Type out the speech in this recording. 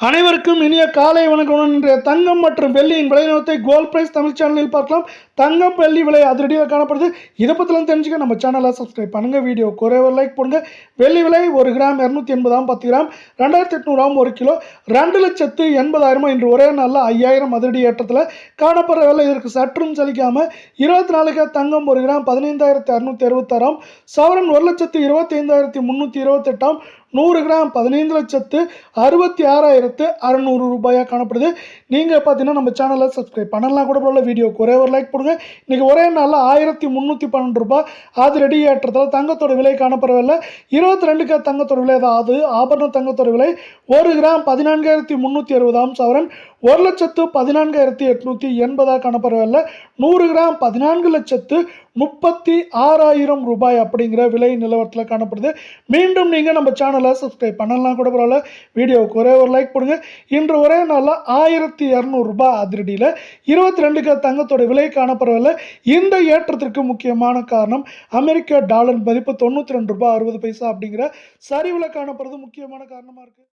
அனைவருக்கும் இனிய காலை வணக்கம். இன்றைய தங்கம் மற்றும் வெள்ளியின் விலை நிலவரத்தை கோல்ட் பிரைஸ் தமிழ் சேனலில் பார்க்கலாம். தங்கம் வெள்ளி விலை அதிரடியாக காணப்படுது. இதை பற்றிலாம் தெரிஞ்சுக்க நம்ம சேனலை சப்ஸ்கிரைப் பண்ணுங்க. வீடியோ ஒரே ஒரு லைக் போடுங்க. வெள்ளி விலை 1 கிராம் 280 10 கிராம் 2800 1 கிலோ 2,80,000 இன்று ஒரே நாளில் 5000 அதிரடி ஏற்றத்தில் காணப்படுற விலை இதற்கு சற்றும் சலிக்காமல் 24 தங்கம் 1 கிராம் 15,666 சவரன் 1,25,328 100 கிராம் 15,66,600 ரூபாயாக காணப்படுது. நீங்கள் பார்த்தீங்கன்னா நம்ம சேனலை சப்ஸ்கிரைப் பண்ணலாம் கூட போல. வீடியோக்கு ஒரே ஒரு லைக் போடுங்க. இன்றைக்கி ஒரே நாளில் 1,312 ரூபாய் அதிரடி ஏற்றத்தில் தங்கத்தோட விலை காணப்படவில்லை. 22 தங்கத்தோட விலை, அதாவது ஆபரண தங்கத்தோட விலை 1 கிராம் 14,360 சவரன் 1,14,880 காணப்படவில்லை. 100 கிராம் 14,36,000 ரூபாய் அப்படிங்கிற விலை நிலவரத்தில் காணப்படுது. மீண்டும் நீங்கள் நம்ம சேனலை சப்ஸ்கிரைப் பண்ணலாம் கூட பரவாயில்ல. வீடியோவுக்கு ஒரே ஒரு லைக் போடுங்க. இன்று ஒரே நாளில் 1,200 ரூபாய் அதிரடியில் 22 தங்கத்தோட விலை காணப்படவில்லை. இந்த ஏற்றத்திற்கு முக்கியமான காரணம் அமெரிக்க டாலர் மதிப்பு 92 ரூபாய் 60 பைசா அப்படிங்கிற சரிவில் காணப்படுறது முக்கியமான காரணமாக இருக்குது.